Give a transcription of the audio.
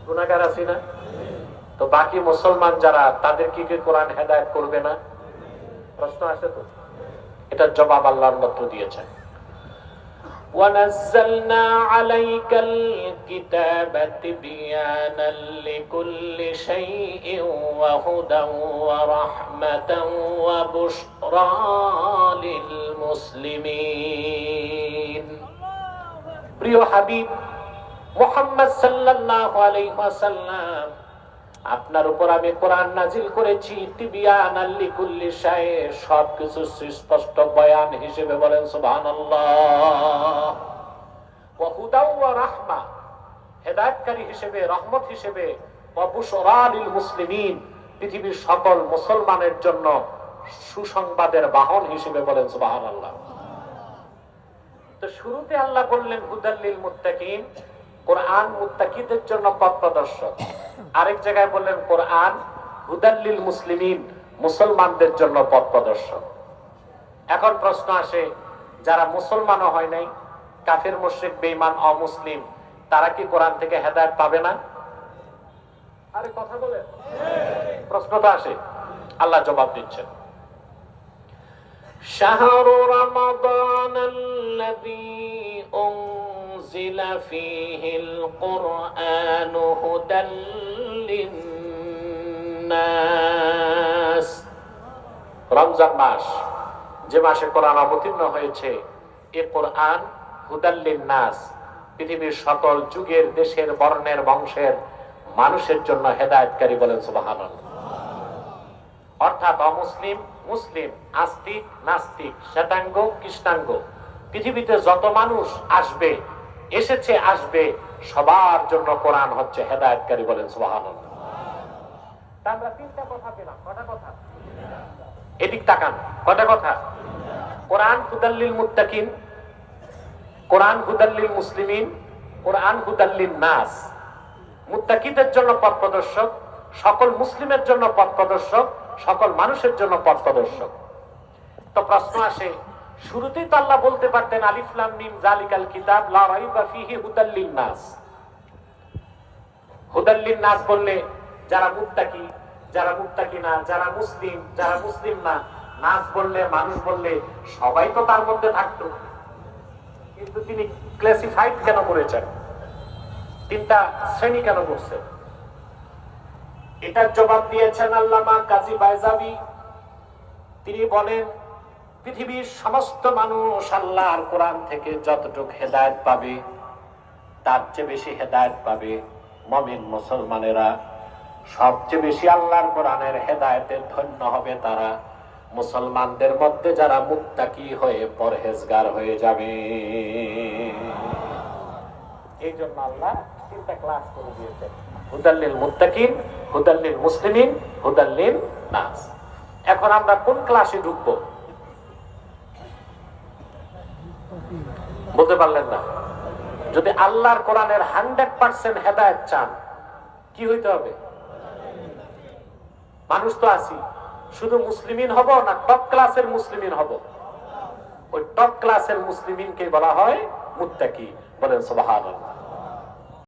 গুনাহগার আছি না? তো বাকি মুসলমান যারা, তাদের কি কোরআন হেদায়েত করবে না? প্রশ্ন আসে তো। এটার জবাব আল্লাহর মাত্র দিয়েছেন। وَنَزَّلْنَا عَلَيْكَ الْكِتَابَ تِبْيَانًا لِكُلِّ شَيْءٍ وَهُدًى وَرَحْمَةً وَبُشْرَى لِلْمُسْلِمِينَ। প্রিয় হাবিব মুহাম্মদ সাল্লাল্লাহু আলাইহি ওয়াসাল্লাম, আপনার উপর আমি কোরআন নাজিল করেছি তিবিয়ানাল লিকুল্লি শাই, সবকিছু সুস্পষ্ট বয়ান হিসেবে, বলেন সুবহানাল্লাহ। ওয়া হুদা ওয়া রাহমা, হেদায়েতকারী হিসেবে, রহমত হিসেবে, ওয়া বুশরা লিল মুসলিমিন, পৃথিবীর সকল মুসলমানের জন্য সুসংবাদের বাহন হিসেবে, বলেন সুবহানাল্লাহ। তো শুরুতে আল্লাহ বললেন হুদাল লিল মুত্তাকিন, কোরআন মুত্তাকিদের জন্য পথ প্রদর্শক। আরেক জায়গায় বললেন কোরআন হুদাল লিল মুসলিমিন, মুসলমানদের জন্য পথ প্রদর্শক। এখন প্রশ্ন আসে, যারা মুসলমানও হয় নাই, কাফের, মুশরিক, বেঈমান, অমুসলিম, তারা কি কোরআন থেকে হেদায়েত পাবে না? আরে কথা বলেন, প্রশ্নটা আসে। আল্লাহ জবাব দিচ্ছেন, শাহরু রমাদান আল্লাযী أنزل فيه القرآن هدى للناس। রমজান মাস, যে মাসে কোরআন অবতীর্ণ হয়েছে, এই কোরআন হুদাল লিন্নাস, পৃথিবীর সকল যুগের, দেশের, বর্ণের, বংশের মানুষের জন্য হেদায়েতকারী, বলেন সুবহানাল্লাহ। অর্থাৎ অমুসলিম, মুসলিম, আস্তিক, নাস্তিক, শ্বেতাঙ্গ, কৃষ্ণাঙ্গ, পৃথিবীতে যত মানুষ আসবে, এসেছে, আসবে, সবার জন্য কোরআন হচ্ছে হেদায়েতকারী, বলেন সুবহানাল্লাহ। আমরা তিনটা কথা পেলাম। কটা কথা? এদিক তাকান, কটা কথা? কোরআন হুদাল লিল মুত্তাকিন, কোরআন হুদাল লিল মুসলিমিন, কোরআন হুদাল লিন নাস। মুত্তাকিদের জন্য পথ প্রদর্শক, সকল মুসলিমের জন্য পথ প্রদর্শক, সকল মানুষের জন্য পথ প্রদর্শক। তো প্রশ্ন আসে, শুরুতেই তো আল্লাহ বলতে পারতেন আলিফ লাম মিম যালিকাল কিতাব লা রাইবা ফিহি হুদাল লিন-নাস। হুদাল লিন-নাস বললে যারা মুত্তাকি, যারা মুত্তাকি না, যারা মুসলিম, যারা মুসলিম না, নাস বললে, মানুষ বললে, সবাই তো তার মধ্যে থাকতো। কিন্তু তিনি ক্লাসিফাইড কেন করেছেন? তিনটা শ্রেণী কেন করছেন? এটার জবাব দিয়েছেন আল্লামা কাজী বাইজাবি। তিনি বলেন, পৃথিবীর সমস্ত মানুষ আল্লাহর কোরআন থেকে যতটুকু হেদায়েত পাবে, তার চেয়ে বেশি হেদায়েত পাবে মুমিন মুসলমানেরা। সবচেয়ে বেশি আল্লাহর কোরআনের হেদায়েতের ধন্য হবে তারা, মুসলমানদের মধ্যে যারা মুত্তাকি হয়ে পরহেজগার হয়ে যাবে। এই জন্য আল্লাহ তিনটা ক্লাস করে দিয়েছেন, হুদাল লিল মুত্তাকিন, হুদাল লিল মুসলিমিন, হুদাল লিন নাস। এখন আমরা কোন ক্লাসে ঢুকবো? বলতে পারলেন না? যদি আল্লাহর কোরআনের 100% হেদায়েত চান, কি হইতে হবে? মানুষ তো আছি, শুধু মুসলিমিন হব না টপ ক্লাসের মুসলিমিন হব? ওই টপ ক্লাসের মুসলিমিনকে বলা হয় মুত্তাকি, বলেন সুবহানাল্লাহ।